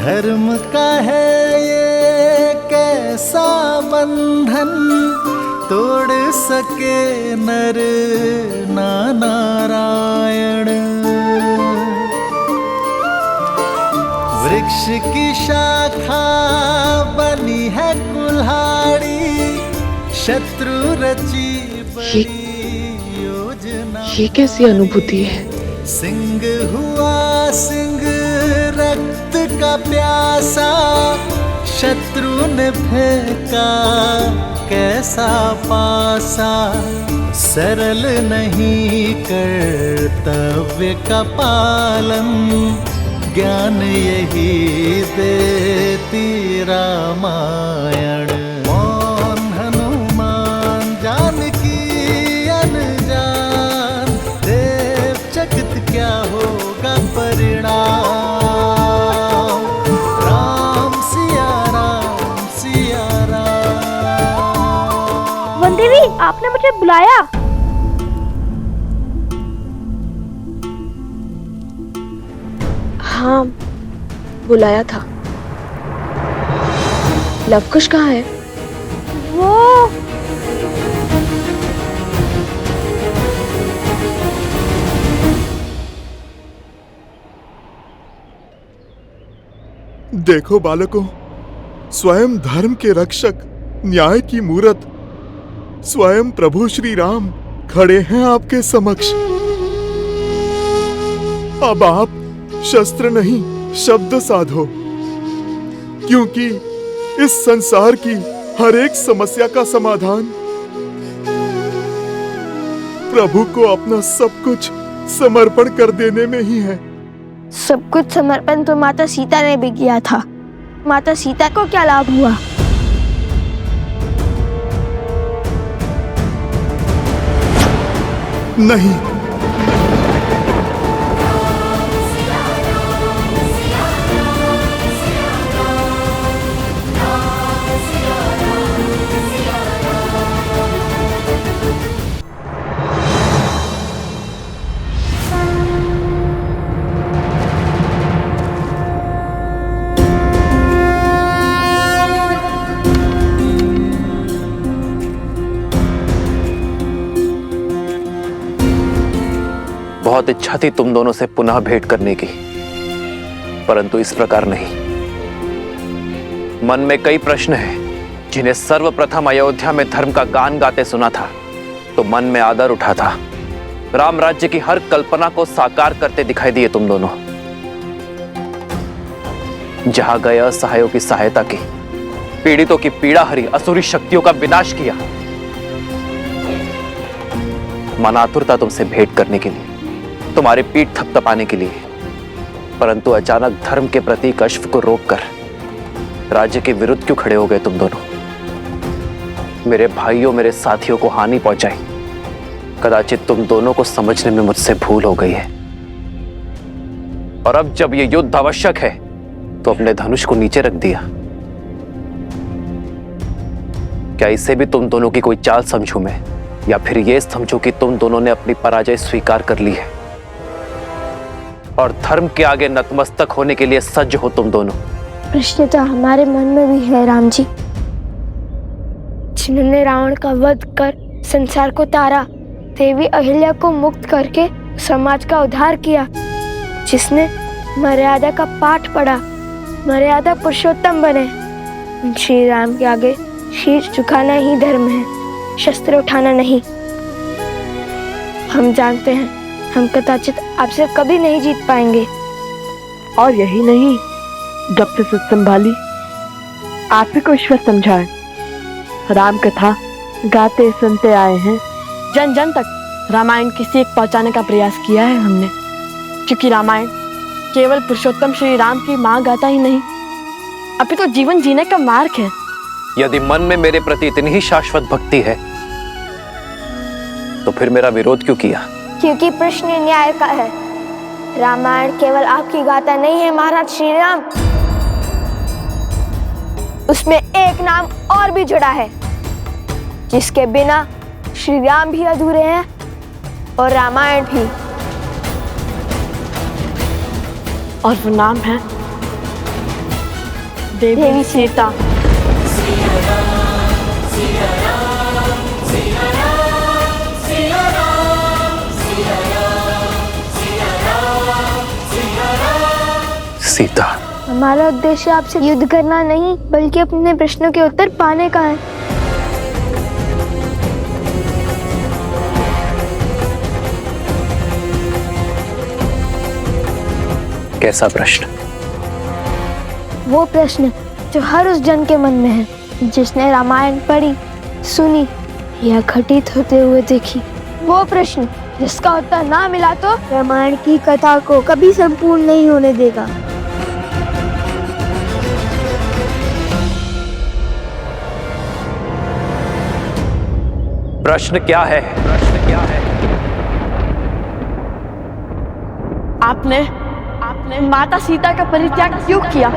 धर्म का है ये कैसा बंधन, तोड़ सके नर ना नारायण। वृक्ष की शाखा बनी है कुल्हाड़ी, शत्रु रची बड़ी योजना। ये कैसी अनुभूति है? सिंह हुआ सिंह रक्त का प्यासा, शत्रु ने फेंका कैसा पासा। सरल नहीं कर्तव्य का पालन, ज्ञान यही देती रामायण। मौन हनुमान जानकी अनजान, देव चकित क्या होगा परिणाम। राम सिया राम सिया राम। वन देवी, आपने मुझे बुलाया? हाँ, बुलाया था। लवकुश कहाँ है? वो देखो बालकों, स्वयं धर्म के रक्षक, न्याय की मूरत, स्वयं प्रभु श्री राम खड़े हैं आपके समक्ष। अब आप शस्त्र नहीं शब्द साधो, क्योंकि इस संसार की हर एक समस्या का समाधान प्रभु को अपना सब कुछ समर्पण कर देने में ही है। सब कुछ समर्पण तो माता सीता ने भी किया था। माता सीता को क्या लाभ हुआ? नहीं, बहुत इच्छा थी तुम दोनों से पुनः भेंट करने की, परंतु इस प्रकार नहीं। मन में कई प्रश्न हैं जिन्हें सर्वप्रथम अयोध्या में धर्म का गान गाते सुना था तो मन में आदर उठा था। राम राज्य की हर कल्पना को साकार करते दिखाई दिए तुम दोनों। जहां गए असहायों की सहायता की, पीड़ितों की पीड़ा हरी, असुरी शक्तियों का विनाश किया। मन आतुरता तुमसे भेंट करने के लिए, तुम्हारे पीठ थपथपाने के लिए, परंतु अचानक धर्म के प्रतीक अश्व को रोककर राज्य के विरुद्ध क्यों खड़े हो गए तुम दोनों? मेरे भाइयों, मेरे साथियों को हानि पहुंचाई। कदाचित तुम दोनों को समझने में मुझसे भूल हो गई है। और अब जब यह युद्ध आवश्यक है तो अपने धनुष को नीचे रख दिया। क्या इसे भी तुम दोनों की कोई चाल समझूं मैं, या फिर यह समझूं कि तुम दोनों ने अपनी पराजय स्वीकार कर ली है और धर्म के आगे नतमस्तक होने के लिए सज्ज हो तुम दोनों? प्रश्न तो हमारे मन में भी है राम जी। जिन्होंने रावण का वध कर संसार को तारा, देवी अहिल्या को मुक्त करके समाज का उद्धार किया, जिसने मर्यादा का पाठ पढ़ा, मर्यादा पुरुषोत्तम बने, श्री राम के आगे शीश झुकाना ही धर्म है, शस्त्र उठाना नहीं। हम जानते हैं हम कदाचित आपसे कभी नहीं जीत पाएंगे। और यही नहीं, जब से सच संभाली आप ही को ईश्वर समझाए, राम कथा गाते सुनते आए हैं। जन जन तक रामायण की सीख पहुंचाने का प्रयास किया है हमने, क्योंकि रामायण केवल पुरुषोत्तम श्री राम की माँ गाथा ही नहीं, अभी तो जीवन जीने का मार्ग है। यदि मन में मेरे प्रति इतनी ही शाश्वत भक्ति है तो फिर मेरा विरोध क्यों किया? क्योंकि प्रश्न न्याय का है। रामायण केवल आपकी गाथा नहीं है महाराज श्री राम, उसमें एक नाम और भी जुड़ा है, जिसके बिना श्री राम भी अधूरे हैं और रामायण भी। और वो नाम है देवी सीता। सीता, हमारा उद्देश्य आपसे युद्ध करना नहीं बल्कि अपने प्रश्नों के उत्तर पाने का है। कैसा प्रश्न? वो प्रश्न जो हर उस जन के मन में है जिसने रामायण पढ़ी, सुनी या घटित होते हुए देखी। वो प्रश्न जिसका उत्तर ना मिला तो रामायण की कथा को कभी संपूर्ण नहीं होने देगा। प्रश्न क्या है? प्रश्न क्या है? आपने माता सीता का परित्याग क्यों किया?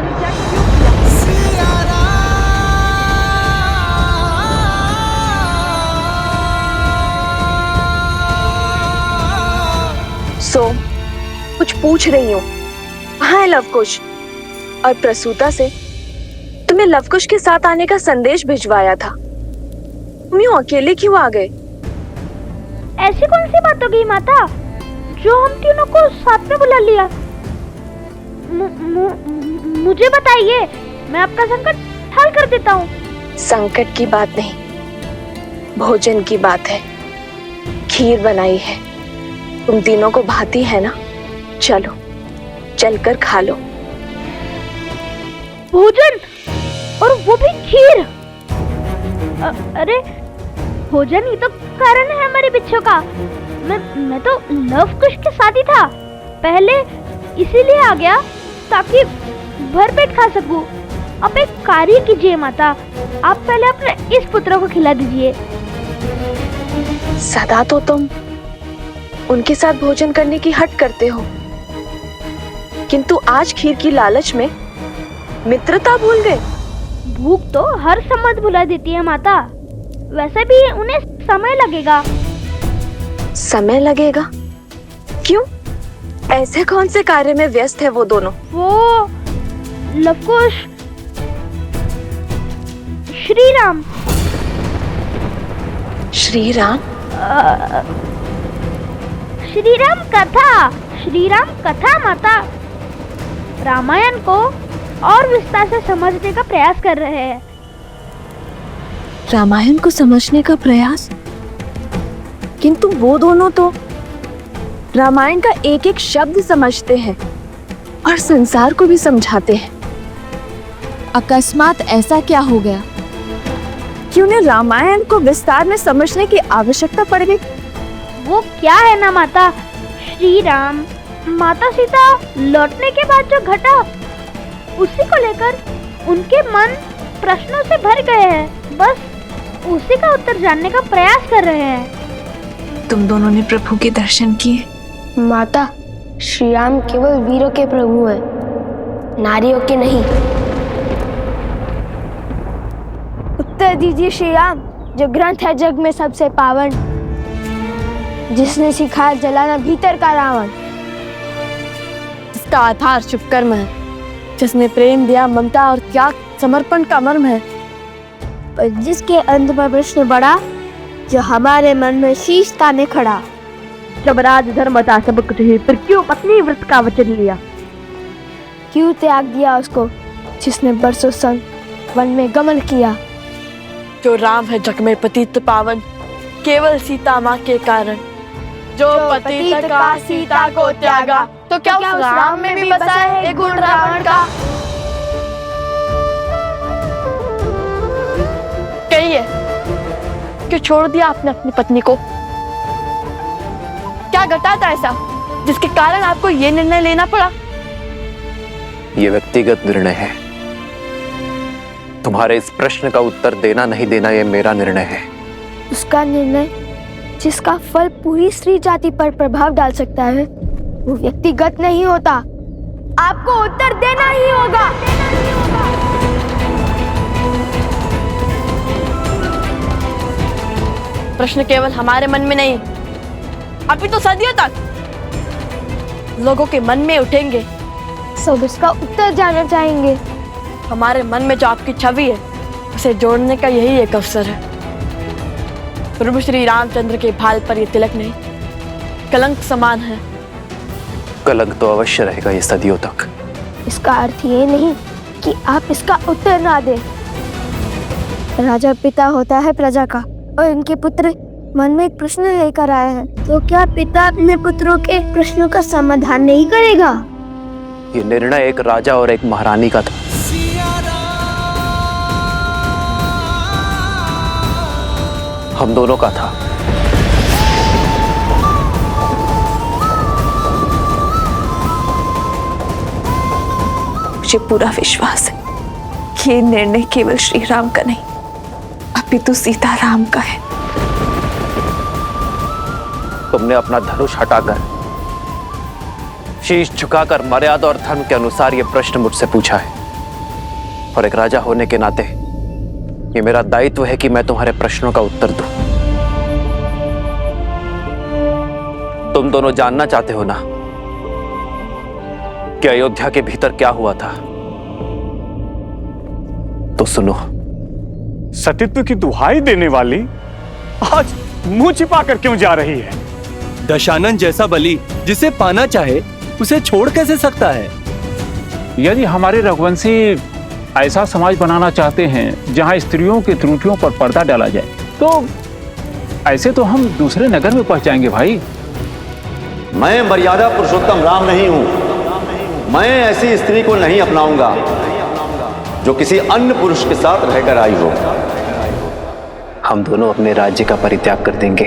कुछ पूछ रही हूँ। कहाँ है लवकुश? और प्रसूता से तुम्हें लवकुश के साथ आने का संदेश भिजवाया था। तुम यूं अकेले क्यों आ गए? ऐसी कौन सी बात हो गई माता जो हम तीनों को साथ में बुला लिया? मुझे बताइए, मैं आपका संकट हल कर देता हूँ। संकट की बात नहीं, भोजन की बात है। खीर बनाई है, तुम तीनों को भाती है ना? चलो, चलकर खा लो। भोजन, और वो भी खीर? अरे भोजन ही तो कारण है हमारे बिच्छू का। मैं तो लवकुश के साथ ही था। पहले इसीलिए आ गया ताकि भर पेट खा सकूं। आप एक कार्य कीजिए माता, आप पहले अपने इस पुत्र को खिला दीजिए। सदा तो तुम उनके साथ भोजन करने की हट करते हो, किंतु आज खीर की लालच में मित्रता भूल गए। भूख तो हर संबंध भुला देती है माता। वैसे भी उन्हें समय लगेगा। समय लगेगा? क्यों? ऐसे कौन से कार्य में व्यस्त है वो दोनों? वो लवकुश, श्री राम। श्री राम? श्री राम कथा, श्री राम कथा माता। रामायण को और विस्तार से समझने का प्रयास कर रहे हैं। रामायण को समझने का प्रयास? किंतु वो दोनों तो रामायण का एक एक शब्द समझते हैं और संसार को भी समझाते हैं। अकस्मात ऐसा क्या हो गया कि उन्हें रामायण को विस्तार में समझने की आवश्यकता पड़ गई? वो क्या है ना माता, श्री राम माता सीता लौटने के बाद जो घटा उसी को लेकर उनके मन प्रश्नों से भर गए हैं। बस उसी का उत्तर जानने का प्रयास कर रहे हैं। तुम दोनों ने प्रभु के दर्शन किए? माता, श्री राम केवल वीरों के प्रभु हैं, नारियों के नहीं। उत्तर दीजिए श्री राम, जो ग्रंथ है जग में सबसे पावन, जिसने सिखाया जलाना भीतर का रावण, जिसका आधार शुभ कर्म है, जिसने प्रेम दिया ममता और त्याग समर्पण का मर्म है, पर जिसके अंत में प्रश्न बड़ा जो हमारे मन में शीश ताने खड़ा। जब राज धर्म था सब कुछ ही, फिर क्यों पत्नी व्रत का वचन लिया? क्यों त्याग दिया उसको जिसने बरसों संग वन में गमन किया? जो राम है जग में पतित पावन, केवल सीता माँ के कारण। जो पतित का सीता को त्यागा, तो क्या उस राम में भी बसा है गुण रावण का? कहिए, क्यों छोड़ दिया आपने अपनी पत्नी को? क्या घटा था ऐसा जिसके कारण आपको ये निर्णय लेना पड़ा? ये व्यक्तिगत निर्णय है। तुम्हारे इस प्रश्न का उत्तर देना नहीं देना ये मेरा निर्णय है। उसका निर्णय जिसका फल पूरी स्त्री जाति पर प्रभाव डाल सकता है, वो व्यक्तिगत नहीं होता। आपको उत्तर देना ही होगा। प्रश्न केवल हमारे मन में नहीं, अभी तो सदियों तक लोगों के मन में उठेंगे। सब इसका उत्तर जानना चाहेंगे। हमारे मन में जो आपकी छवि है उसे जोड़ने का यही एक अवसर है। प्रभु श्री रामचंद्र के भाल पर ये तिलक नहीं, कलंक समान है। कलंक तो अवश्य रहेगा ये सदियों तक। इसका अर्थ ये नहीं कि आप इसका उत्तर ना दें। राजा पिता होता है प्रजा का और इनके पुत्र मन में एक प्रश्न लेकर आए हैं, तो क्या पिता अपने पुत्रों के प्रश्नों का समाधान नहीं करेगा? ये निर्णय एक राजा और एक महारानी का था। हम दोनों का था। मुझे पूरा विश्वास है कि ये निर्णय केवल श्री राम का नहीं, अपितु सीताराम का है। तुमने अपना धनुष हटाकर, शीश झुकाकर मर्यादा और धर्म के अनुसार यह प्रश्न मुझसे पूछा है, और एक राजा होने के नाते ये मेरा दायित्व है कि मैं तुम्हारे प्रश्नों का उत्तर दूं। तुम दोनों जानना चाहते हो ना कि अयोध्या के भीतर क्या हुआ था? तो सुनो। सतीत्व की दुहाई देने वाली आज मुंह छिपा कर क्यों जा रही है? दशानन जैसा बलि जिसे पाना चाहे उसे छोड़ कैसे सकता है? यदि हमारे रघुवंशी ऐसा समाज बनाना चाहते हैं जहां स्त्रियों की त्रुटियों पर पर्दा डाला जाए, तो ऐसे तो हम दूसरे नगर में पहुंच जाएंगे भाई। मैं मर्यादा पुरुषोत्तम राम नहीं हूं। मैं ऐसी स्त्री को नहीं अपनाऊंगा जो किसी अन्य पुरुष के साथ रहकर आई हो। हम दोनों अपने राज्य का परित्याग कर देंगे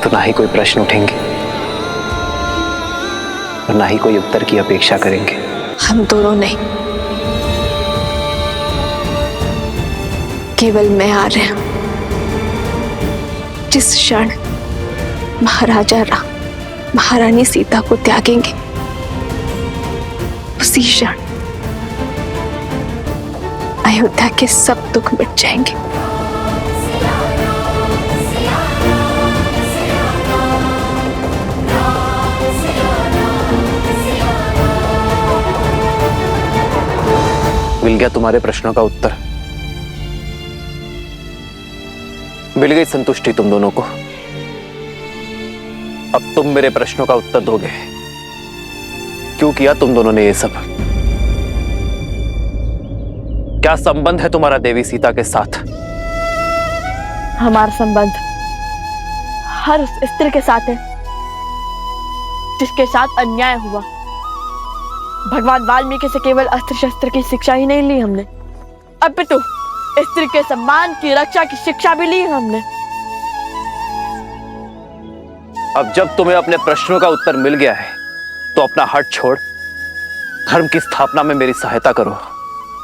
तो ना ही कोई प्रश्न उठेंगे और ना ही कोई उत्तर की अपेक्षा करेंगे। हम दोनों नहीं, केवल मैं आ रहा हूं। जिस क्षण महाराजा राम महारानी सीता को त्यागेंगे, उसी क्षण अयोध्या के सब दुख मिट जाएंगे। मिल गया तुम्हारे प्रश्नों का उत्तर? मिल गई संतुष्टि तुम दोनों को? अब तुम मेरे प्रश्नों का उत्तर दोगे। क्यों किया तुम दोनों ने ये सब? क्या संबंध है तुम्हारा देवी सीता के साथ? हमारा संबंध हर उस स्त्री के साथ है जिसके साथ अन्याय हुआ। भगवान वाल्मीकि से केवल अस्त्र शस्त्र की शिक्षा ही नहीं ली हमने, अपितु स्त्री के सम्मान की रक्षा की शिक्षा भी ली हमने। अब जब तुम्हें अपने प्रश्नों का उत्तर मिल गया है तो अपना हठ छोड़ धर्म की स्थापना में मेरी सहायता करो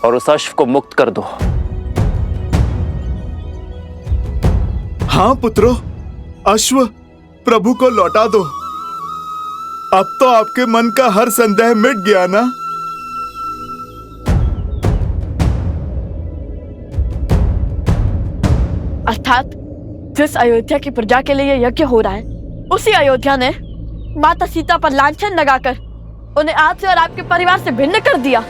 और उस अश्व को मुक्त कर दो। हाँ पुत्रों, अश्व प्रभु को लौटा दो। अब तो आपके मन का हर संदेह मिट गया ना? अर्थात जिस अयोध्या की प्रजा के लिए यज्ञ हो रहा है, उसी अयोध्या ने माता सीता पर लांछन लगाकर उन्हें आपसे और आपके परिवार से भिन्न कर दिया।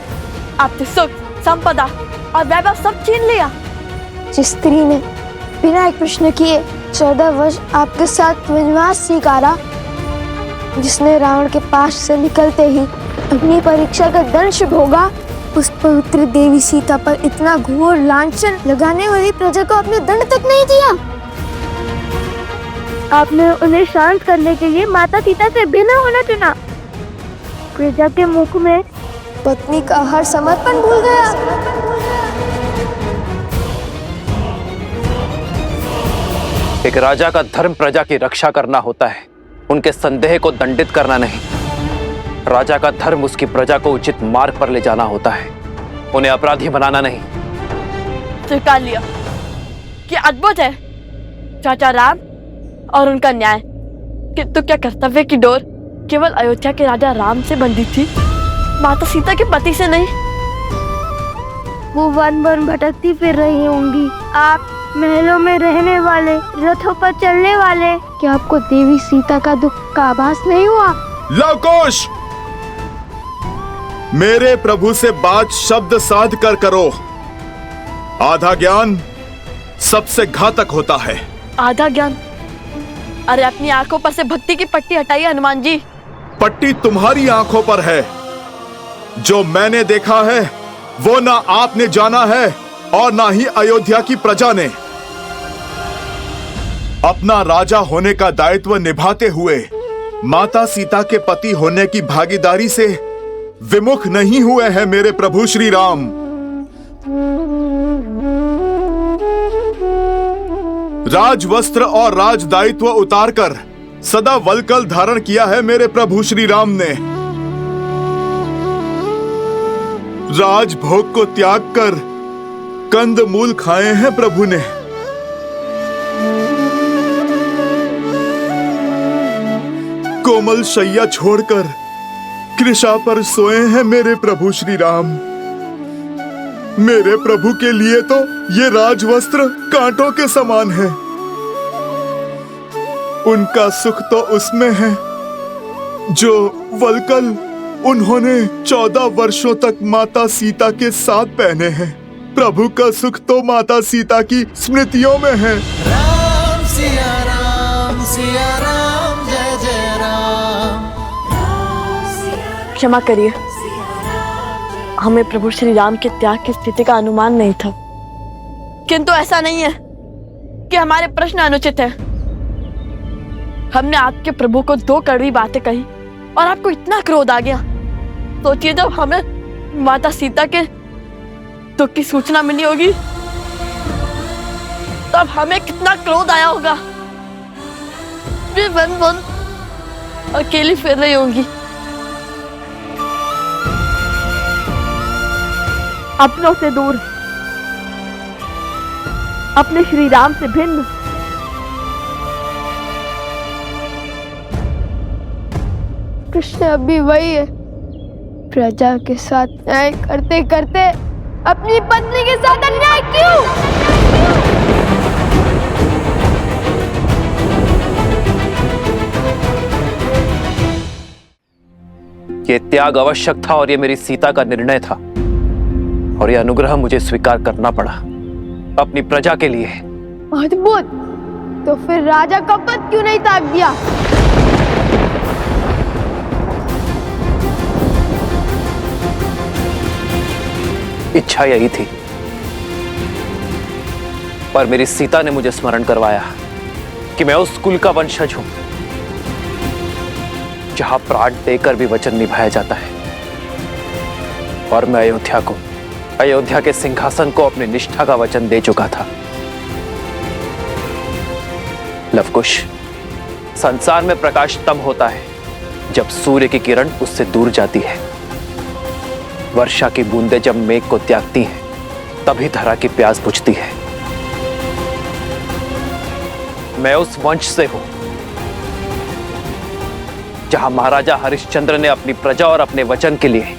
आपसे सुख, संपदा और वैभव सब छीन लिया। जिस स्त्री ने बिना एक प्रश्न किए 14 वर्ष आपके साथ वनवास स्वीकारा, जिसने रावण के पास से निकलते ही अपनी परीक्षा का दंश भोगा, उस पवित्र देवी सीता पर इतना घोर लांछन लगाने वाली प्रजा को आपने दंड तक नहीं दिया। आपने उन्हें शांत करने के लिए माता सीता से भिन्न होना चुना। प्रजा के मुख में पत्नी का हर समर्पण भूल गया। एक राजा का धर्म प्रजा की रक्षा करना होता है, उनके संदेह को दंडित करना नहीं। राजा का धर्म उसकी प्रजा को उचित मार्ग पर ले जाना होता है, उन्हें अपराधी बनाना नहीं। स्वीकार लिया कि अद्भुत है चाचा राम और उनका न्याय, किंतु क्या कर्तव्य की डोर केवल अयोध्या के राजा राम से बंधी थी, माता सीता के पति से नहीं? वो वन वन भटकती फिर रही होंगी, आप महलों में रहने वाले, रथों पर चलने वाले। क्या आपको देवी सीता का दुख का आभास नहीं हुआ? लवकुश, मेरे प्रभु से बात शब्द साध कर करो। आधा ज्ञान सबसे घातक होता है। आधा ज्ञान? अरे अपनी आंखों पर से भक्ति की पट्टी हटाइए हनुमान जी। पट्टी तुम्हारी आंखों पर है। जो मैंने देखा है वो ना आपने जाना है और ना ही अयोध्या की प्रजा ने। अपना राजा होने का दायित्व निभाते हुए माता सीता के पति होने की भागीदारी से विमुख नहीं हुए हैं मेरे प्रभु श्री राम। राजवस्त्र और राज दायित्व उतारकर सदा वल्कल धारण किया है मेरे प्रभु श्री राम ने। राजभोग को त्याग कर कंद मूल खाए हैं प्रभु ने। कोमल शैया छोड़कर कृषा पर सोए हैं मेरे प्रभु श्री राम। मेरे प्रभु के लिए तो ये राजवस्त्र कांटों के समान है। उनका सुख तो उसमें है जो वल्कल उन्होंने 14 वर्षों तक माता सीता के साथ पहने हैं। प्रभु का सुख तो माता सीता की स्मृतियों में है। राम सिया राम जय जय राम। क्षमा करिए, हमें प्रभु श्री राम के त्याग की स्थिति का अनुमान नहीं था। किंतु ऐसा नहीं है कि हमारे प्रश्न अनुचित है। हमने आपके प्रभु को 2 कड़वी बातें कही और आपको इतना क्रोध आ गया। सोचिए जब हमें माता सीता के दुख की सूचना मिली होगी तब हमें कितना क्रोध आया होगा। वे वन अकेली फिर रही होंगी, अपनों से दूर, अपने श्री राम से भिन्न। कृष्ण अभी वही है, प्रजा के साथ न्याय करते करते अपनी पत्नी के साथ अन्याय क्यों? ये त्याग आवश्यक था और ये मेरी सीता का निर्णय था और ये अनुग्रह मुझे स्वीकार करना पड़ा अपनी प्रजा के लिए। अद्भुत। तो फिर राजा का पद क्यों नहीं त्याग दिया? इच्छा यही थी, पर मेरी सीता ने मुझे स्मरण करवाया कि मैं उस कुल का वंशज हूं जहां प्राण देकर भी वचन निभाया जाता है और मैं अयोध्या के सिंहासन को अपनी निष्ठा का वचन दे चुका था। लवकुश, संसार में प्रकाश तब होता है जब सूर्य की किरण उससे दूर जाती है। वर्षा की बूंदें जब मेघ को त्यागती हैं तभी धरा की प्यास बुझती है। मैं उस वंश से हूं जहां महाराजा हरिश्चंद्र ने अपनी प्रजा और अपने वचन के लिए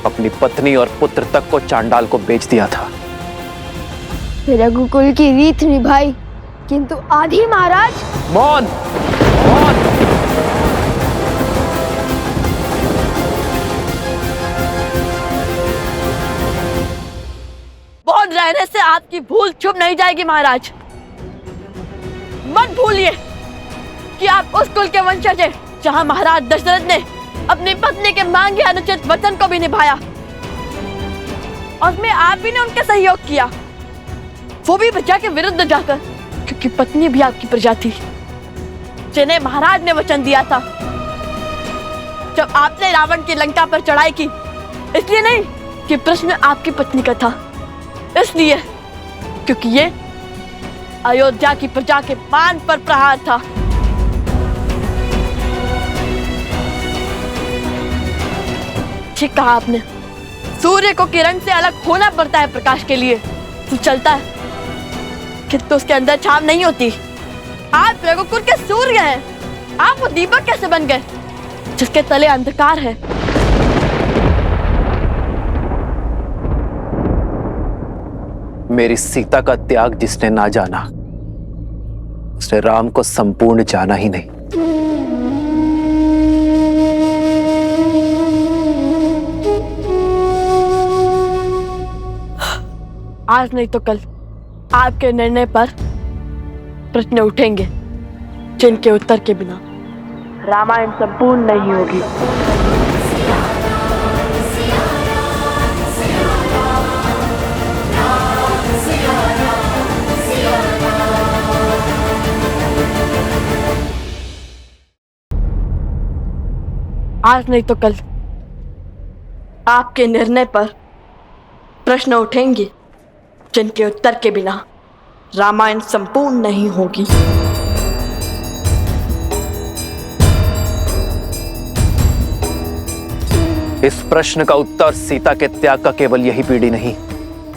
अपनी पत्नी और पुत्र तक को चांडाल को बेच दिया था। रघुकुल की रीत निभाई, किंतु आधी महाराज। मौन, मौन। मौन रहने से आपकी भूल छुप नहीं जाएगी महाराज। मत भूलिए कि आप उस कुल के वंशज हैं जहां महाराज दशरथ ने अपनी पत्नी के मांगे अनुचित वचन को भी निभाया और मैं आप ही ने उनके सहयोग किया, वो भी प्रजा के विरुद्ध जाकर, क्योंकि पत्नी भी आपकी प्रजा थी जिन्हें महाराज ने वचन दिया था। जब आपने रावण की लंका पर चढ़ाई की, इसलिए नहीं कि प्रश्न आपकी पत्नी का था, इसलिए क्योंकि ये अयोध्या की प्रजा के मान पर प्रहार था। ठीक कहा आपने, सूर्य को किरण से अलग होना पड़ता है प्रकाश के लिए, तो चलता है किंतु उसके अंदर छाव नहीं होती। आप रघुकुल के सूर्य हैं, आप वो दीपक कैसे बन गए जिसके तले अंधकार है? मेरी सीता का त्याग जिसने ना जाना, उसने राम को संपूर्ण जाना ही नहीं। आज नहीं तो कल आपके निर्णय पर प्रश्न उठेंगे जिनके उत्तर के बिना रामायण संपूर्ण नहीं होगी। आज नहीं तो कल आपके निर्णय पर प्रश्न उठेंगे जिनके उत्तर के बिना रामायण संपूर्ण नहीं होगी। इस प्रश्न का उत्तर सीता के त्याग का केवल यही पीढ़ी नहीं,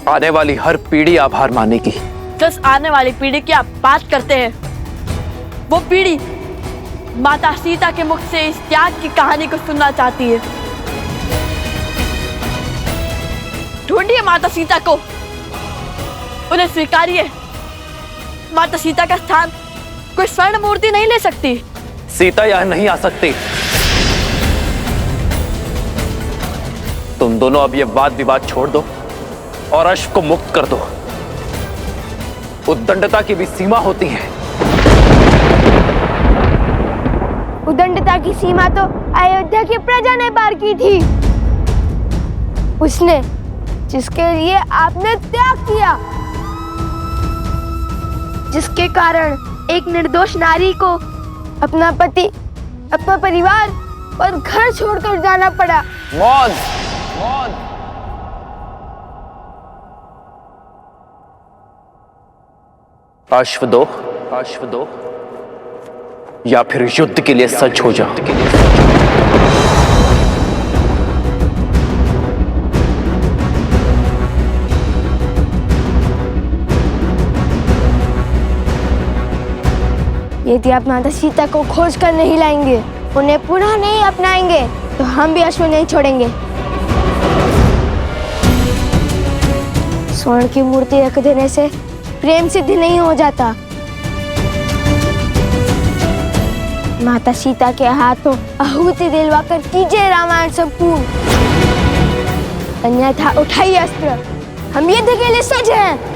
आने वाली हर पीढ़ी आभार मानेगी। जिस आने वाली पीढ़ी की आप बात करते हैं, वो पीढ़ी माता सीता के मुख से इस त्याग की कहानी को सुनना चाहती है। ढूंढिए माता सीता को, उन्हें स्वीकारिए। माता सीता का स्थान कोई स्वर्ण मूर्ति नहीं ले सकती। सीता यह नहीं आ सकती। तुम दोनों अब ये वाद विवाद छोड़ दो और अश्व को मुक्त कर दो। उद्दंडता की भी सीमा होती है। उद्दंडता की सीमा तो अयोध्या की प्रजा ने पार की थी। उसने जिसके लिए आपने त्याग किया, जिसके कारण एक निर्दोष नारी को अपना पति, अपना परिवार और घर छोड़कर जाना पड़ा। मौन, मौन। अश्व दो, अश्व दो, या फिर युद्ध के लिए सज्ज हो जाओ। यदि आप माता सीता को खोज कर नहीं लाएंगे, उन्हें पुनः नहीं अपनाएंगे, तो हम भी अश्व नहीं छोड़ेंगे। स्वर्ण की मूर्ति रख देने से प्रेम सिद्ध नहीं हो जाता। माता सीता के हाथों आहुति दिलवाकर कीजिए रामायण संपूर्ण, अन्यथा उठाइए अस्त्र, हम युद्ध के लिए सज्ज हैं।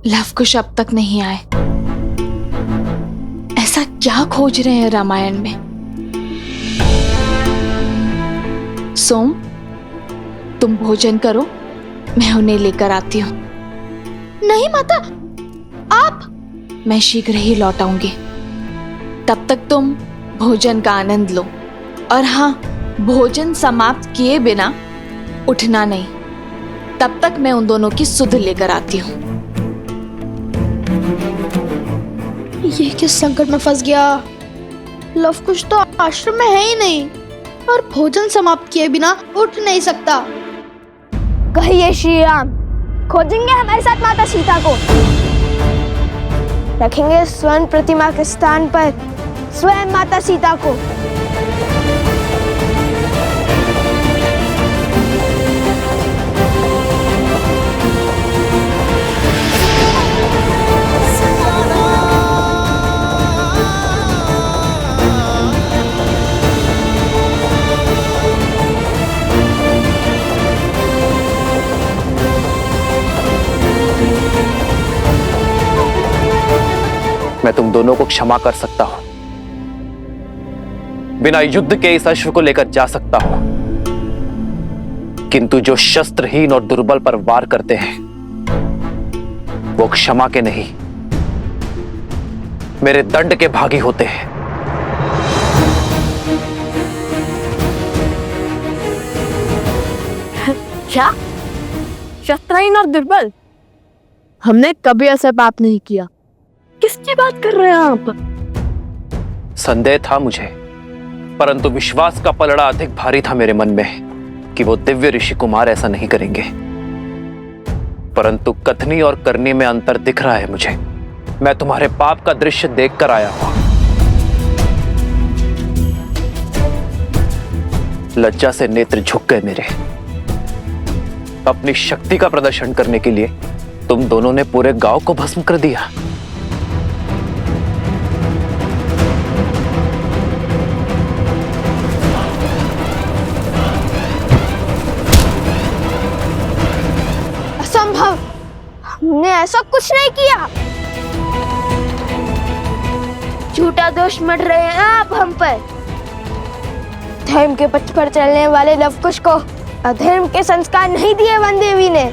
लवकुश अब तक नहीं आए। ऐसा क्या खोज रहे हैं रामायण में? सोम, तुम भोजन करो, मैं उन्हें लेकर आती हूँ। नहीं माता, आप। मैं शीघ्र ही लौट आऊंगी। तब तक तुम भोजन का आनंद लो। और हाँ, भोजन समाप्त किए बिना उठना नहीं। तब तक मैं उन दोनों की सुध लेकर आती हूँ। ये किस संकट में फंस गया? लवकुश तो आश्रम में है ही नहीं और भोजन समाप्त किए बिना उठ नहीं सकता। कहिए श्री राम, खोजेंगे हमारे साथ माता सीता को, रखेंगे स्वर्ण प्रतिमा के स्थान पर स्वयं माता सीता को। मैं तुम दोनों को क्षमा कर सकता हूं, बिना युद्ध के इस अश्व को लेकर जा सकता हूं, किंतु जो शस्त्रहीन और दुर्बल पर वार करते हैं वो क्षमा के नहीं, मेरे दंड के भागी होते हैं। क्या? शस्त्रहीन और दुर्बल? हमने कभी ऐसा पाप नहीं किया। किसकी बात कर रहे हैं आप? संदेह था मुझे, परंतु विश्वास का पलड़ा अधिक भारी था मेरे मन में कि वो दिव्य ऋषि कुमार ऐसा नहीं करेंगे। परंतु कथनी और करनी में अंतर दिख रहा है मुझे। मैं तुम्हारे पाप का दृश्य देखकर आया हूं। लज्जा से नेत्र झुक गए मेरे। अपनी शक्ति का प्रदर्शन करने के लिए तुम दोनों ने पूरे गांव को भस्म कर दिया। असंभव, हमने ऐसा कुछ नहीं किया। झूठा दोष मढ़ रहे हैं आप हम पर। धर्म के पथ पर चलने वाले लवकुश को अधर्म के संस्कार नहीं दिए वन देवी ने।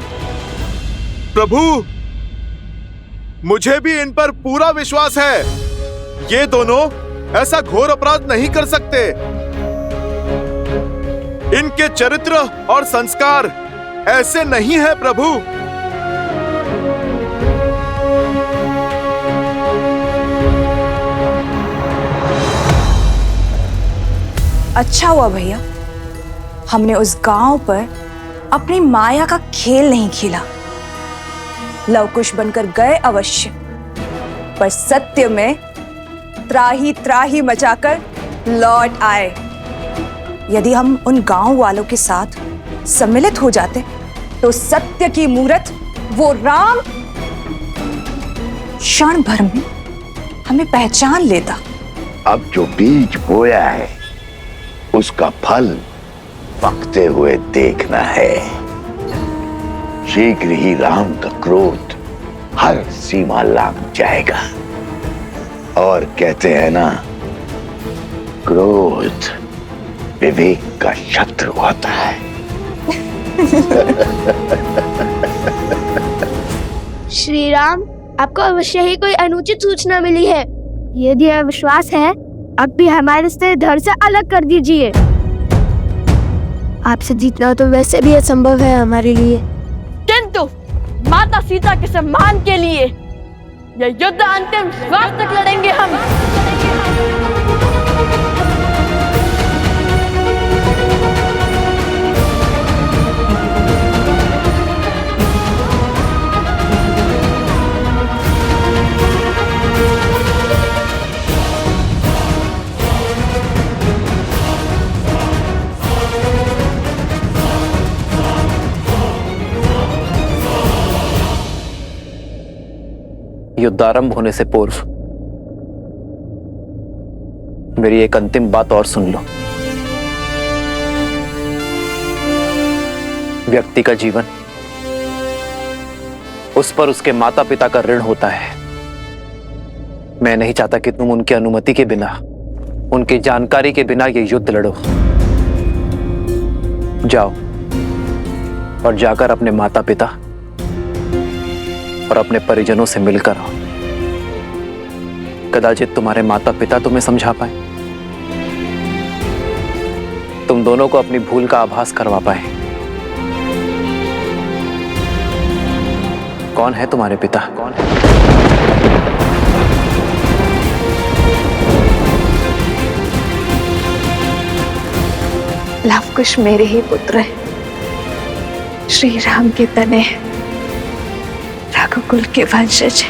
प्रभु, मुझे भी इन पर पूरा विश्वास है। ये दोनों ऐसा घोर अपराध नहीं कर सकते। इनके चरित्र और संस्कार ऐसे नहीं है प्रभु। अच्छा हुआ भैया, हमने उस गांव पर अपनी माया का खेल नहीं खेला। लवकुश बनकर गए अवश्य, पर सत्य में त्राही त्राही मचाकर लौट आए। यदि हम उन गांव वालों के साथ सम्मिलित हो जाते तो सत्य की मूरत वो राम क्षण भर में हमें पहचान लेता। अब जो बीज बोया है उसका फल पकते हुए देखना है। शीघ्र ही राम का क्रोध हर सीमा लांघ जाएगा। और कहते हैं ना, क्रोध विवेक का शत्रु होता है। श्री राम, आपको अवश्य ही कोई अनुचित सूचना मिली है। यदि यह विश्वास है, अब भी हमारे से धड़ से अलग कर दीजिए। आपसे जीतना तो वैसे भी असंभव है हमारे लिए, किंतु माता सीता के सम्मान के लिए यह युद्ध अंतिम श्वास तक लड़ेंगे हम। युद्धारंभ होने से पूर्व मेरी एक अंतिम बात और सुन लो। व्यक्ति का जीवन उस पर उसके माता पिता का ऋण होता है। मैं नहीं चाहता कि तुम उनकी अनुमति के बिना, उनकी जानकारी के बिना ये युद्ध लड़ो। जाओ और जाकर अपने माता पिता और अपने परिजनों से मिलकर आओ। कदाचित तुम्हारे माता पिता तुम्हें समझा पाए, तुम दोनों को अपनी भूल का आभास करवा पाए। कौन है तुम्हारे पिता? कौन है? लवकुश मेरे ही पुत्र हैं, श्री राम के तने, रघुकुल के वंशज।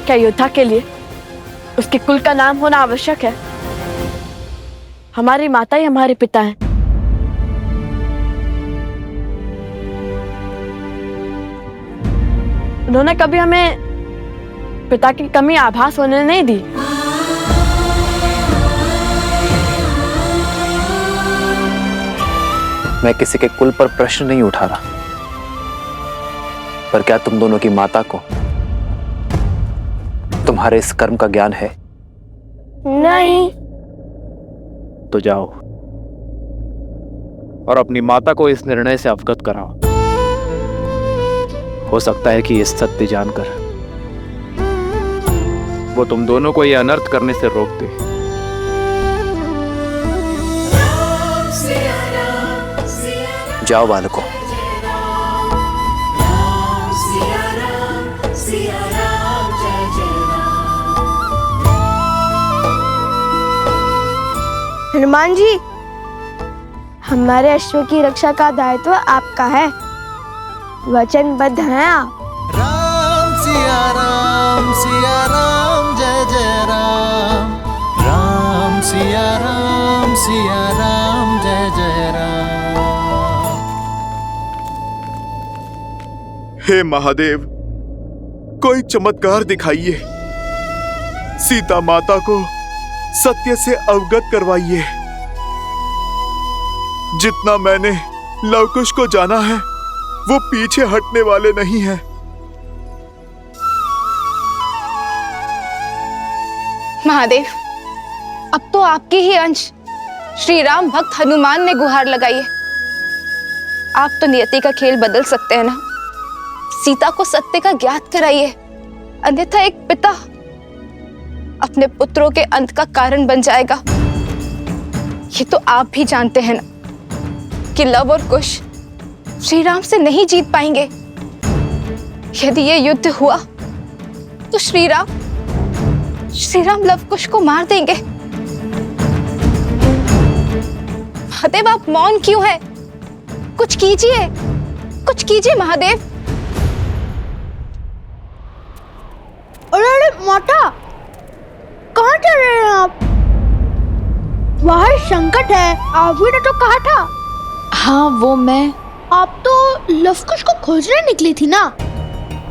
क्या योद्धा के लिए उसके कुल का नाम होना आवश्यक है? हमारी माता ही हमारे पिता हैं। उन्होंने कभी हमें पिता की कमी आभास होने नहीं दी। मैं किसी के कुल पर प्रश्न नहीं उठा रहा, पर क्या तुम दोनों की माता को तुम्हारे इस कर्म का ज्ञान है? नहीं। तो जाओ और अपनी माता को इस निर्णय से अवगत कराओ। हो सकता है कि इस सत्य जानकर वो तुम दोनों को यह अनर्थ करने से रोक दे। जाओ बालकों। हनुमान जी, हमारे अश्व की रक्षा का दायित्व आपका है। वचनबद्ध हैं आप। राम सिया राम जय जय जय जय राम। हे महादेव, कोई चमत्कार दिखाइए, सीता माता को सत्य से अवगत करवाइए। जितना मैंने लवकुश को जाना है वो पीछे हटने वाले नहीं हैं। महादेव, अब तो आपके ही अंश श्री राम भक्त हनुमान ने गुहार लगाई है। आप तो नियति का खेल बदल सकते हैं ना। सीता को सत्य का ज्ञात कराइए, अन्यथा एक पिता अपने पुत्रों के अंत का कारण बन जाएगा। ये तो आप भी जानते हैं ना कि लव और कुश श्री राम से नहीं जीत पाएंगे। यदि ये युद्ध हुआ तो श्री राम लव कुश को मार देंगे। महादेव, आप मौन क्यों हैं? कुछ कीजिए महादेव। अरे माता, कहाँ चल रहे हैं आप? बाहर संकट है, आपने तो कहा था। हाँ, वो मैं। आप तो लवकुश को खोजने निकली थी ना?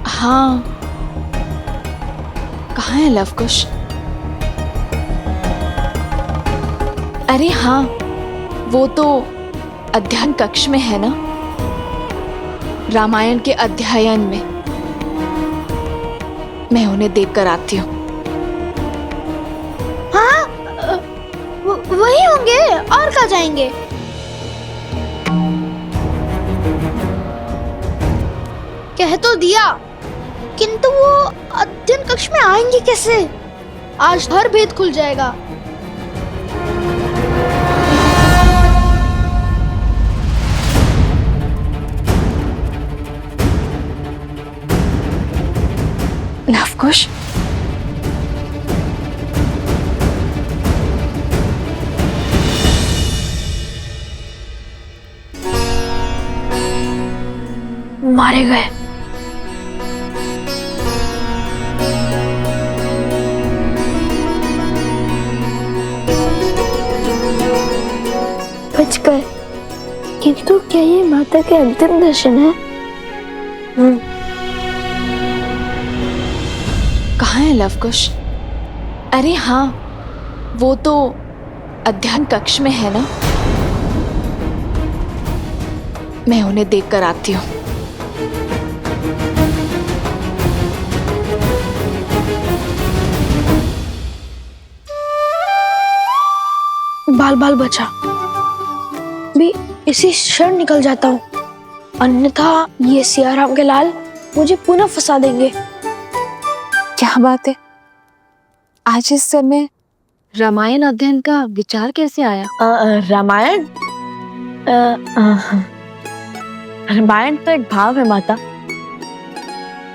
हाँ, कहाँ है लवकुश? अरे हाँ, वो तो अध्ययन कक्ष में है ना, रामायण के अध्ययन में। मैं उन्हें देखकर आती हूँ। हाँ, वही होंगे, और कहाँ जाएंगे? कह तो दिया, किंतु वो अध्ययन कक्ष में आएंगे कैसे? आज हर भेद खुल जाएगा। लवकुश, मारे गए। बचकर, किंतु क्या ये माता के अंतिम दर्शन है? कहाँ है लवकुश? अरे हाँ, वो तो अध्ययन कक्ष में है ना। मैं उन्हें देखकर आती हूँ। बाल बाल बचा भी इसी क्षण निकल जाता हूँ, अन्यथा ये सियाराम के लाल मुझे पुनः फंसा देंगे। क्या बात है, आज इस समय रामायण अध्ययन का विचार कैसे आया? रामायण रामायण तो एक भाव है माता,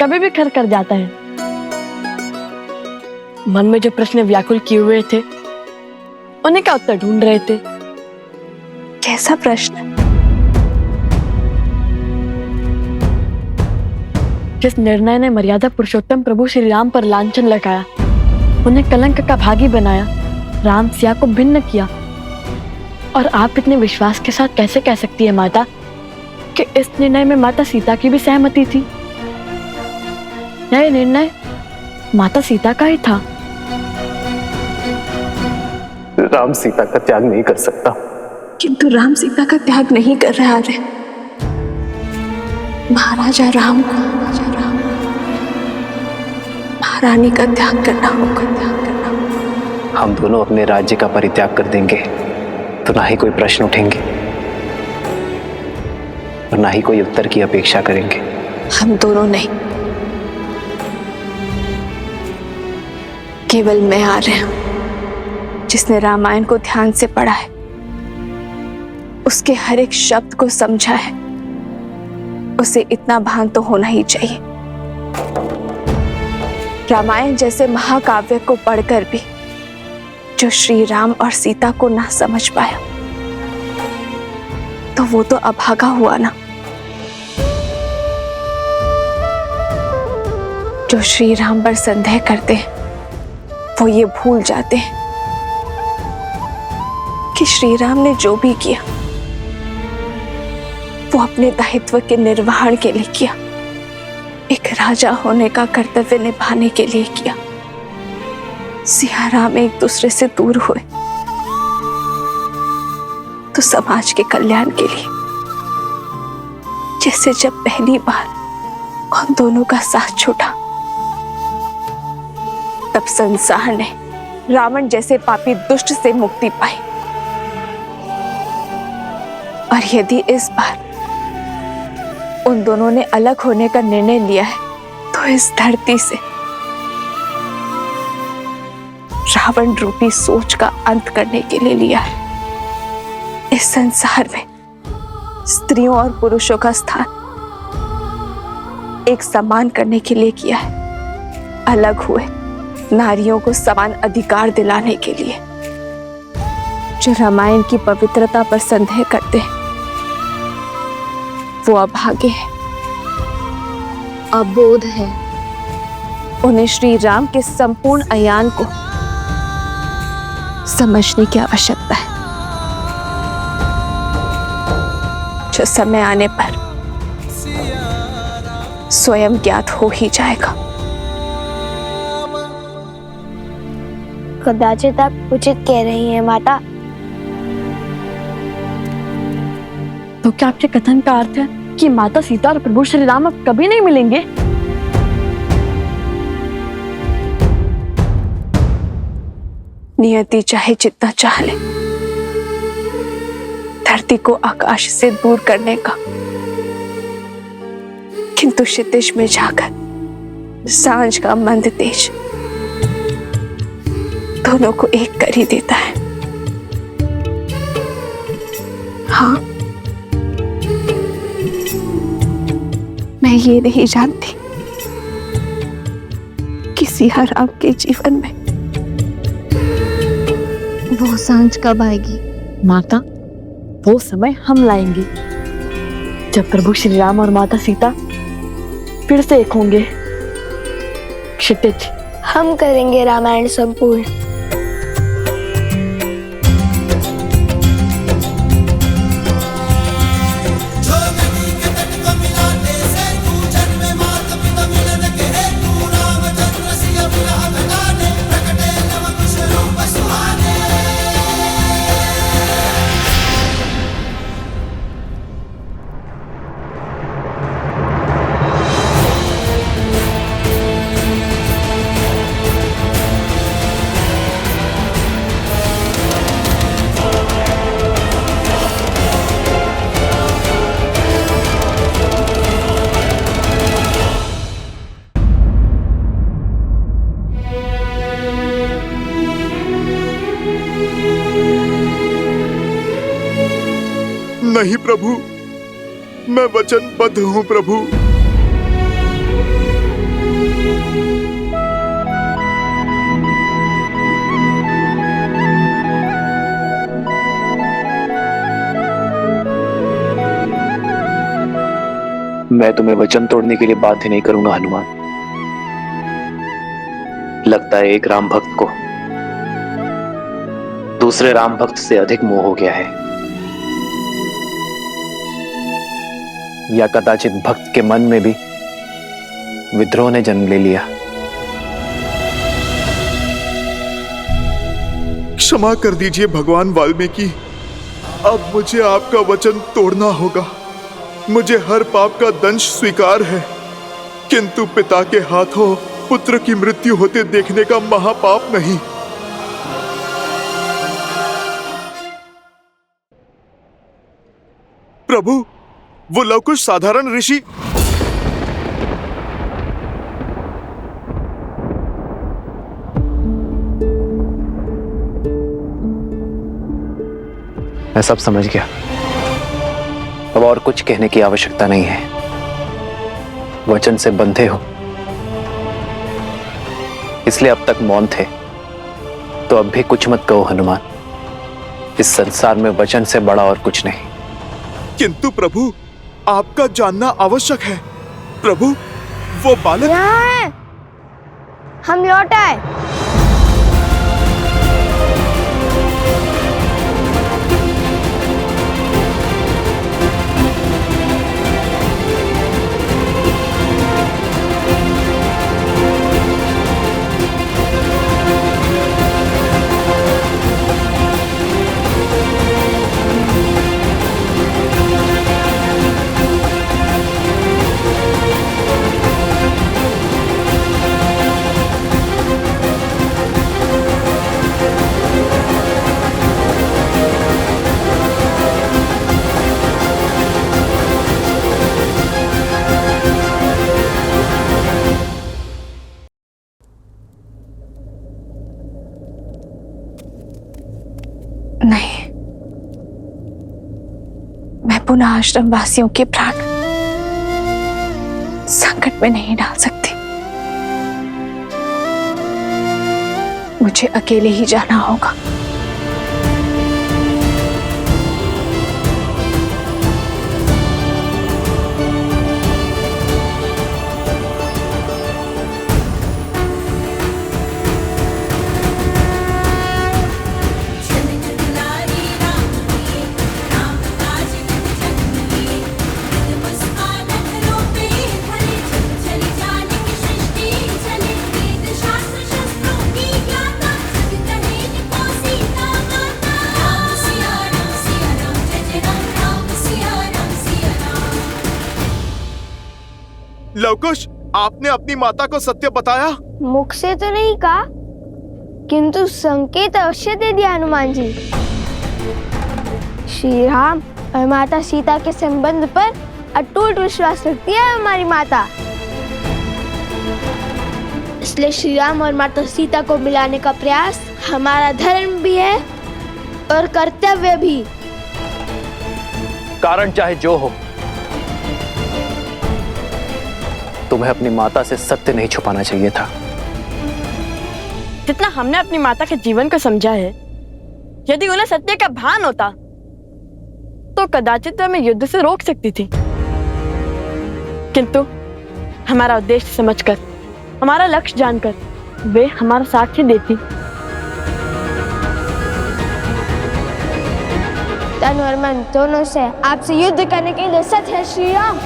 कभी भी खर कर जाता है। मन में जो प्रश्न व्याकुल किए हुए थे उन्हें का उत्तर ढूंढ रहे थे। कैसा प्रश्न? जिस निर्णय ने मर्यादा पुरुषोत्तम प्रभु श्री राम पर लांछन लगाया, उन्हें कलंक का भागी बनाया, राम सिया को भिन्न किया, और आप इतने विश्वास के साथ कैसे कह सकती है माता कि इस निर्णय में माता सीता की भी सहमति थी? यह निर्णय माता सीता का ही था। राम सीता का त्याग नहीं कर सकता। किंतु राम सीता का त्याग नहीं कर रहा है। महाराजा राम को महारानी का त्याग करना होगा। हम दोनों अपने राज्य का परित्याग कर देंगे तो ना ही कोई प्रश्न उठेंगे और ना ही कोई उत्तर की अपेक्षा करेंगे। हम दोनों नहीं, केवल मैं आ रहा हूं, जिसने रामायण को ध्यान से पढ़ा है, उसके हर एक शब्द को समझा है, उसे इतना भान तो होना ही चाहिए। रामायण जैसे महाकाव्य को पढ़कर भी जो श्री राम और सीता को ना समझ पाया, तो वो तो अभागा हुआ ना। जो श्री राम पर संदेह करते हैं वो ये भूल जाते हैं कि श्री राम ने जो भी किया वो अपने दायित्व के निर्वहन के लिए किया, एक राजा होने का कर्तव्य निभाने के लिए किया। सिया राम एक दूसरे से दूर हुए तो समाज के कल्याण के लिए, जैसे जब पहली बार उन दोनों का साथ छूटा तब संसार ने रावण जैसे पापी दुष्ट से मुक्ति पाई। और यदि इस बार उन दोनों ने अलग होने का निर्णय लिया है तो इस धरती से रावण रूपी सोच का अंत करने के लिए लिया है। इस संसार में स्त्रियों और पुरुषों का स्थान एक समान करने के लिए किया है, अलग हुए नारियों को समान अधिकार दिलाने के लिए। जो रामायण की पवित्रता पर संदेह करते हैं वो अभागे है, अबोध है। उन्हें श्री राम के संपूर्ण अयान को समझने की आवश्यकता है, जो समय आने पर स्वयं ज्ञात हो ही जाएगा। कदाचित आप उचित कह रही हैं माता। तो क्या आपके कथन का अर्थ है कि माता सीता और प्रभु श्री राम अब कभी नहीं मिलेंगे? नियति चाहे जितना चाह ले धरती को आकाश से दूर करने का, किंतु क्षितिज में जाकर सांझ का मंद तेज दोनों को एक कर ही देता है। हाँ, मैं ये नहीं जानती कि सिया राम के जीवन में वो सांझ कब आएगी? माता, वो समय हम लाएंगे जब प्रभु श्री राम और माता सीता फिर से एक होंगे। क्षितिज, हम करेंगे रामायण संपूर्ण। नहीं प्रभु, मैं वचनबद्ध हूं प्रभु। मैं तुम्हें वचन तोड़ने के लिए बाध्य नहीं करूंगा हनुमान। लगता है एक राम भक्त को दूसरे राम भक्त से अधिक मोह हो गया है, या कदाचित भक्त के मन में भी विद्रोह ने जन्म ले लिया। क्षमा कर दीजिए भगवान वाल्मीकि, अब मुझे आपका वचन तोड़ना होगा। मुझे हर पाप का दंश स्वीकार है, किंतु पिता के हाथों पुत्र की मृत्यु होते देखने का महापाप नहीं। प्रभु, वो लवकुश साधारण ऋषि मैं सब समझ गया। अब और कुछ कहने की आवश्यकता नहीं है। वचन से बंधे हो इसलिए अब तक मौन थे, तो अब भी कुछ मत कहो हनुमान। इस संसार में वचन से बड़ा और कुछ नहीं। किंतु प्रभु, आपका जानना आवश्यक है। प्रभु, वो बालक यहाँ है। हम लौट आए। पुनः आश्रम वासियों के प्राण संकट में नहीं डाल सकती। मुझे अकेले ही जाना होगा। लवकुश, आपने अपनी माता को सत्य बताया? मुख से तो नहीं कहा, किंतु संकेत अवश्य दे दिया हनुमान जी। श्री राम और माता सीता के संबंध पर अटूट विश्वास रखती है हमारी माता। इसलिए श्री राम और माता सीता को मिलाने का प्रयास हमारा धर्म भी है और कर्तव्य भी। कारण चाहे जो हो, तुम्हें अपनी माता से सत्य नहीं छुपाना चाहिए था। जितना हमने अपनी माता के जीवन को समझा है, यदि उन्हें सत्य का भान होता तो कदाचित हमें युद्ध से रोक सकती थी, किंतु हमारा उद्देश्य समझकर, हमारा लक्ष्य जानकर वे हमारा साथ ही देती। तन और मन दोनों से आपसे युद्ध करने के लिए सत्य है श्री राम।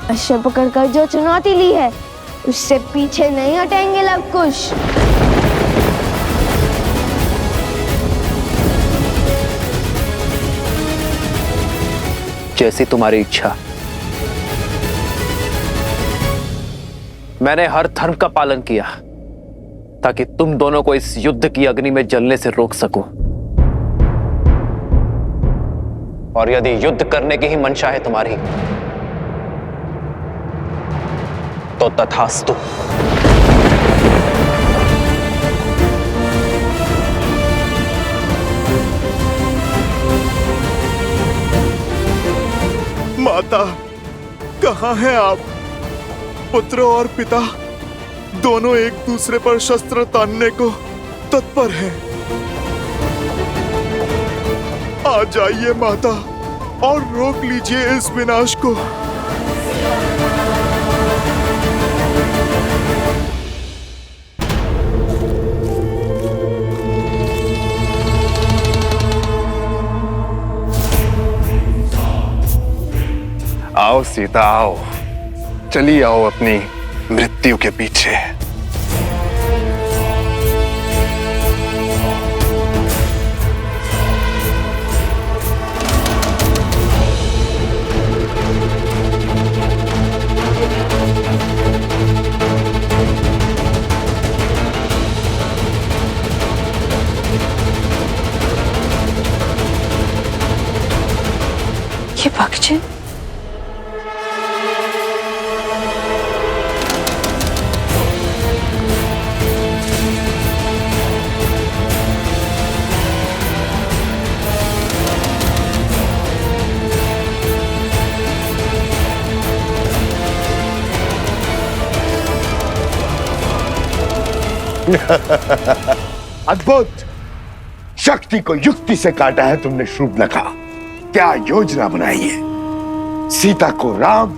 अश्व पकड़कर जो चुनौती ली है, उससे पीछे नहीं हटेंगे लवकुश। जैसी तुम्हारी इच्छा। मैंने हर धर्म का पालन किया ताकि तुम दोनों को इस युद्ध की अग्नि में जलने से रोक सकूं। और यदि युद्ध करने की ही मंशा है तुम्हारी, तो तथास्तु। माता, कहाँ हैं आप? पुत्र और पिता दोनों एक दूसरे पर शस्त्र तानने को तत्पर हैं। आ जाइए माता और रोक लीजिए इस विनाश को। आओ सीता, आओ, चली आओ अपनी मृत्यु के पीछे। ये भक्षण अद्भुत! शक्ति को युक्ति से काटा है तुमने शूर्पणखा। क्या योजना बनाई है सीता को राम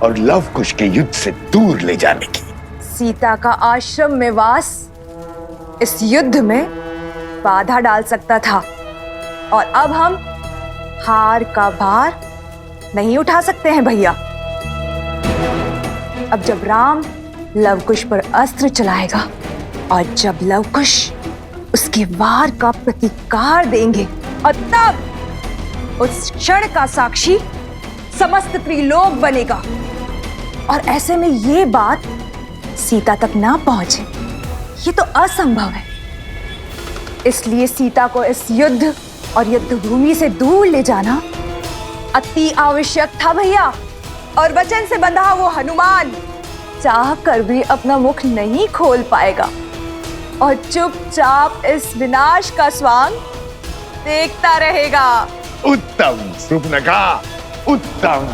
और लवकुश के युद्ध से दूर ले जाने की। सीता का आश्रम में वास इस युद्ध में बाधा डाल सकता था, और अब हम हार का भार नहीं उठा सकते हैं भैया। अब जब राम लवकुश पर अस्त्र चलाएगा और जब लवकुश उसके वार का प्रतिकार देंगे, और तब उस क्षण का साक्षी समस्त त्रिलोक बनेगा। और ऐसे में ये बात सीता तक ना पहुंचे, ये तो असंभव है। इसलिए सीता को इस युद्ध और युद्ध भूमि से दूर ले जाना अति आवश्यक था भैया। और वचन से बंधा वो हनुमान चाह कर भी अपना मुख नहीं खोल पाएगा। और चुपचाप इस विनाश का स्वांग देखता रहेगा। उत्तम सुपनखा, उत्तम।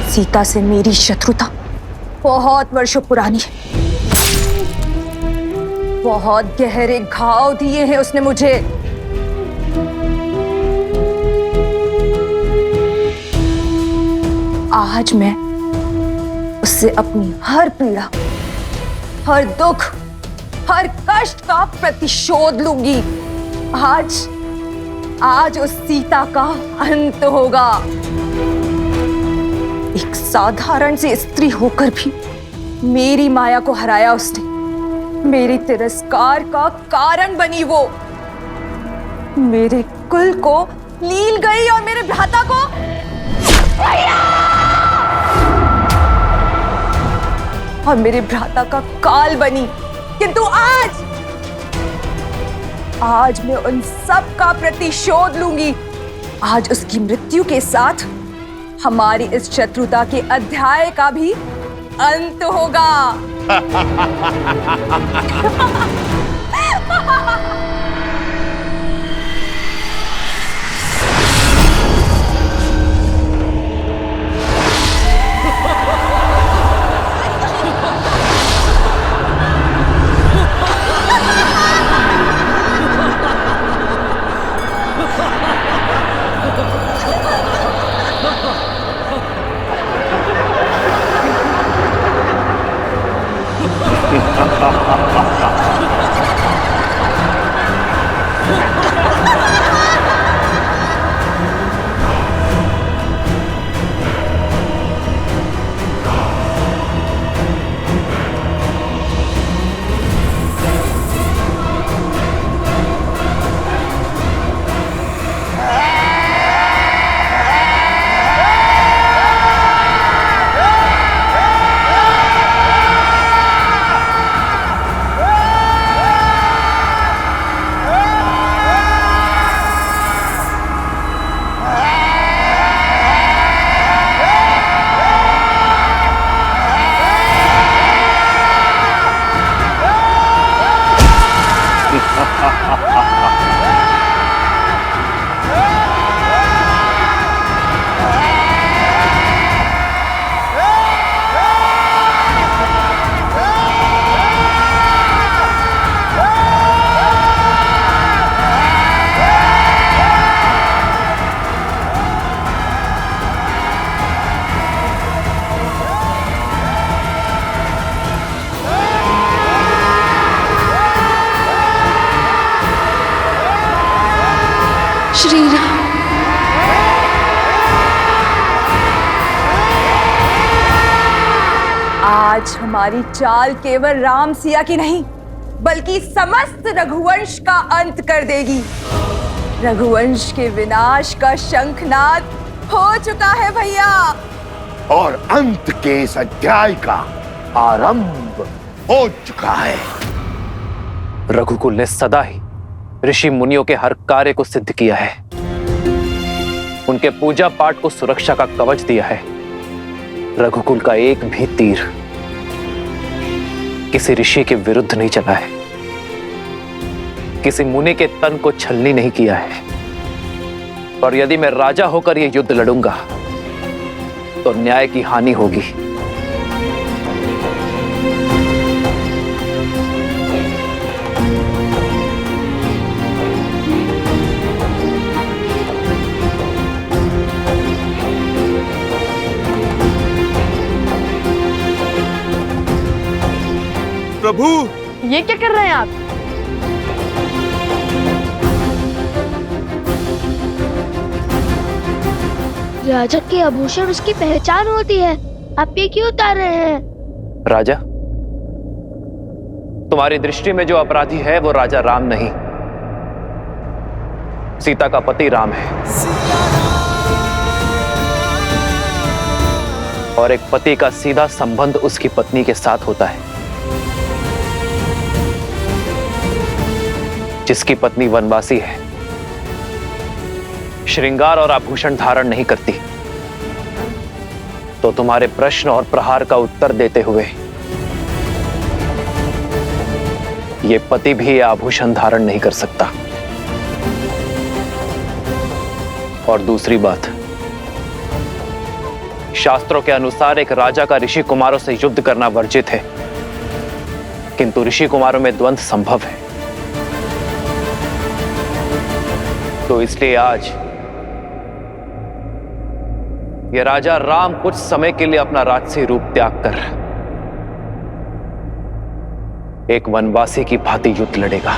सीता से मेरी शत्रुता बहुत वर्षों पुरानी है। बहुत गहरे घाव दिए हैं उसने मुझे। आज मैं उससे अपनी हर पीड़ा, हर दुख, हर कष्ट का प्रतिशोध लूंगी। आज उस सीता का अंत होगा। एक साधारण सी स्त्री होकर भी मेरी माया को हराया उसने। मेरे तिरस्कार का कारण बनी वो। मेरे कुल को लील गई और मेरे भ्राता को और मेरे भ्राता का काल बनी। किंतु आज मैं उन सब का प्रतिशोध लूंगी। आज उसकी मृत्यु के साथ हमारी इस शत्रुता के अध्याय का भी अंत होगा। श्री राम। आज हमारी चाल केवल राम सिया की नहीं बल्कि समस्त रघुवंश का अंत कर देगी। रघुवंश के विनाश का शंखनाद हो चुका है भैया। और अंत के इस अध्याय का आरंभ हो चुका है। रघुकुल ने सदा ही ऋषि मुनियों के हर कार्य को सिद्ध किया है। उनके पूजा पाठ को सुरक्षा का कवच दिया है। रघुकुल का एक भी तीर किसी ऋषि के विरुद्ध नहीं चला है। किसी मुनि के तन को छलनी नहीं किया है। और यदि मैं राजा होकर यह युद्ध लड़ूंगा तो न्याय की हानि होगी। प्रभु। ये क्या कर रहे हैं आप? राजा के आभूषण उसकी पहचान होती है, आप ये क्यों उतार रहे हैं? राजा, तुम्हारी दृष्टि में जो अपराधी है वो राजा राम नहीं, सीता का पति राम है। और एक पति का सीधा संबंध उसकी पत्नी के साथ होता है। जिसकी पत्नी वनवासी है, श्रृंगार और आभूषण धारण नहीं करती, तो तुम्हारे प्रश्न और प्रहार का उत्तर देते हुए ये पति भी ये आभूषण धारण नहीं कर सकता। और दूसरी बात, शास्त्रों के अनुसार एक राजा का ऋषि कुमारों से युद्ध करना वर्जित है, किंतु ऋषि कुमारों में द्वंद्व संभव है। तो इसलिए आज ये राजा राम कुछ समय के लिए अपना राजसी रूप त्याग कर एक वनवासी की भांति युद्ध लड़ेगा।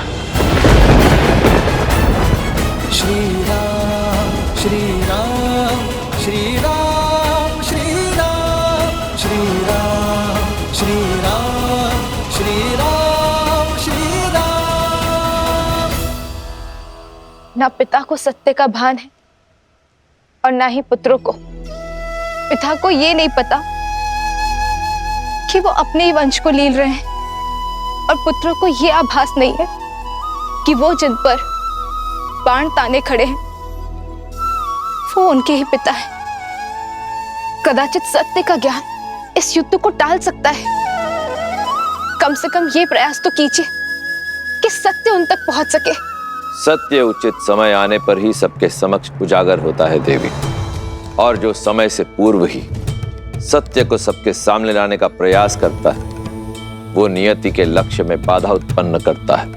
श्री राम श्री राम श्री राम श्री राम श्री राम श्री राम श्री राम श्री राम। ना पिता को सत्य का भान है और ना ही पुत्रों को। पिता को ये नहीं पता कि वो अपने ही वंश को लील रहे हैं, और पुत्रों को ये आभास नहीं है कि वो जिन पर बाण ताने खड़े हैं वो उनके ही पिता है। कदाचित सत्य का ज्ञान इस युद्ध को टाल सकता है। कम से कम ये प्रयास तो कीजिए कि सत्य उन तक पहुंच सके। सत्य उचित समय आने पर ही सबके समक्ष उजागर होता है देवी, और जो समय से पूर्व ही सत्य को सबके सामने लाने का प्रयास करता है वो नियति के लक्ष्य में बाधा उत्पन्न करता है।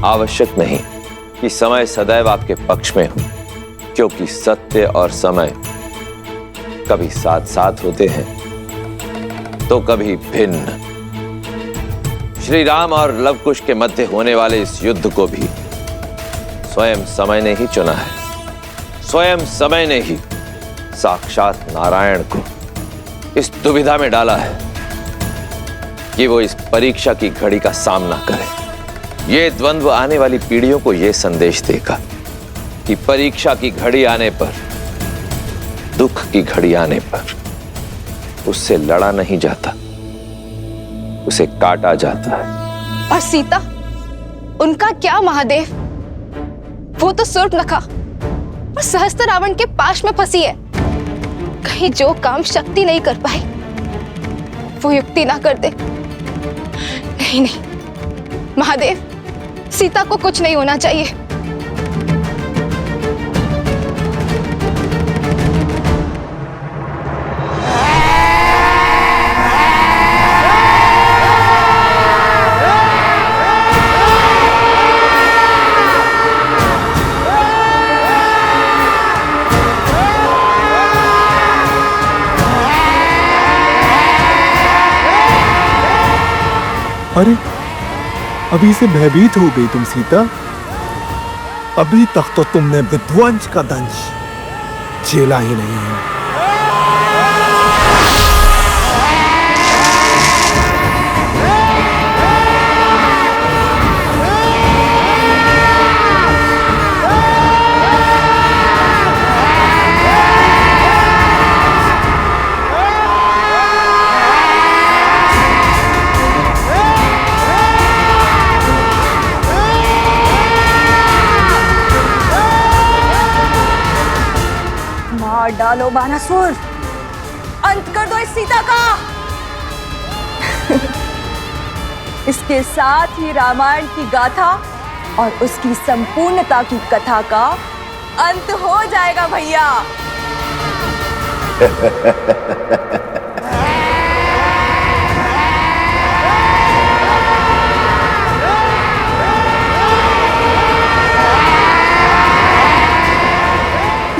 आवश्यक नहीं कि समय सदैव आपके पक्ष में हो, क्योंकि सत्य और समय कभी साथ साथ होते हैं तो कभी भिन्न। श्री राम और लवकुश के मध्य होने वाले इस युद्ध को भी स्वयं समय ने ही चुना है। स्वयं समय ने ही साक्षात नारायण को इस दुविधा में डाला है कि वो इस परीक्षा की घड़ी का सामना करे। ये द्वंद्व आने वाली पीढ़ियों को ये संदेश देगा कि परीक्षा की घड़ी आने पर, दुख की घड़ी आने पर उससे लड़ा नहीं जाता, उसे काटा जाता है। और सीता, उनका क्या महादेव? वो तो सूर्पनखा और सहस्त्र रावण के पाश में फंसी है। कहीं जो काम शक्ति नहीं कर पाई वो युक्ति ना कर दे। नहीं नहीं महादेव, सीता को कुछ नहीं होना चाहिए। अरे, अभी से भयभीत हो गई तुम सीता? अभी तक तो तुमने विध्वंस का दंश झेला ही नहीं है। डालो बानासुर, अंत कर दो इस सीता का। इसके साथ ही रामायण की गाथा और उसकी संपूर्णता की कथा का अंत हो जाएगा भैया।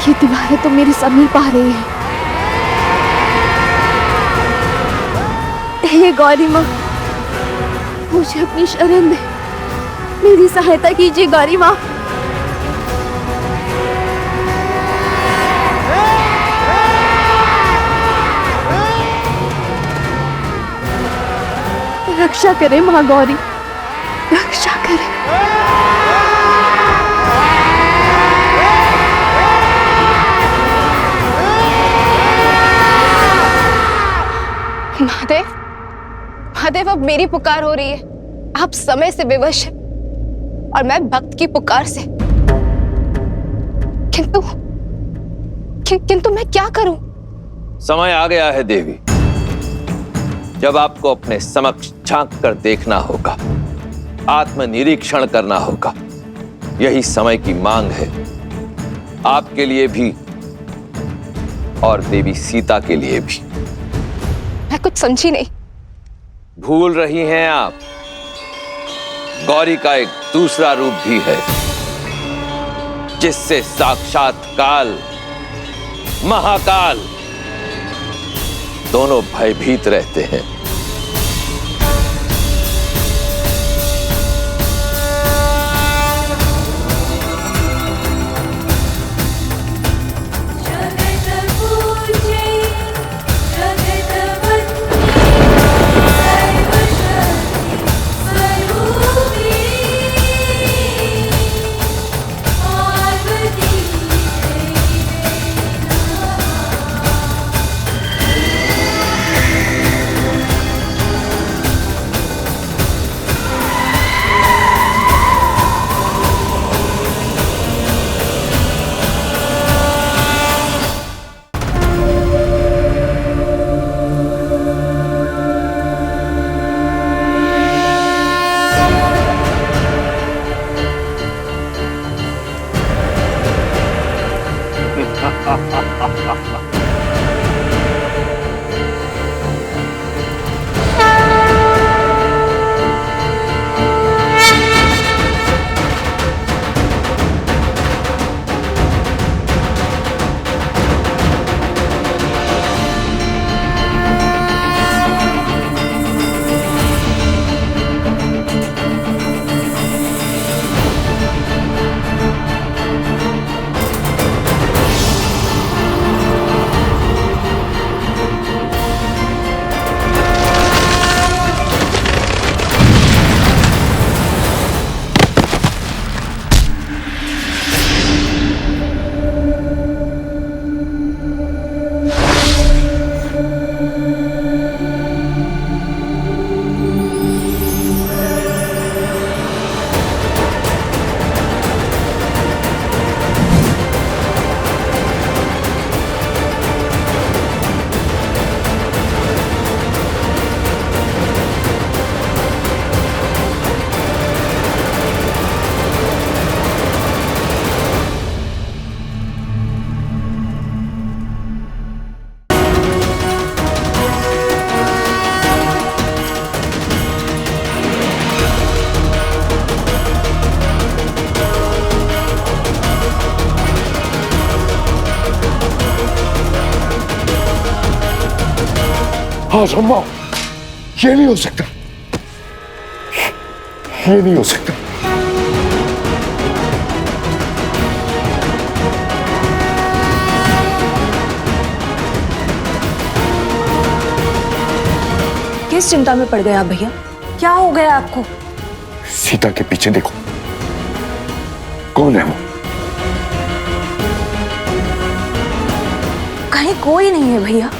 ये दीवारें तो मेरी समीप आ रही है। ये गौरी माँ, मुझे अपनी शरण दे, मेरी सहायता कीजिए गौरी माँ। रक्षा करे माँ गौरी, रक्षा करे। महादेव, महादेव, अब मेरी पुकार हो रही है। आप समय से विवश हैं और मैं भक्त की पुकार से। किंतु मैं क्या करूं? समय आ गया है देवी, जब आपको अपने समक्ष झांक कर देखना होगा, आत्मनिरीक्षण करना होगा। यही समय की मांग है, आपके लिए भी और देवी सीता के लिए भी। मैं कुछ समझी नहीं। भूल रही हैं आप, गौरी का एक दूसरा रूप भी है, जिससे साक्षात काल, महाकाल दोनों भयभीत रहते हैं। असंभव, ये नहीं हो सकता, ये नहीं हो सकता। किस चिंता में पड़ गए आप भैया? क्या हो गया आपको? सीता के पीछे देखो, कौन है वो? कहीं कोई नहीं है भैया।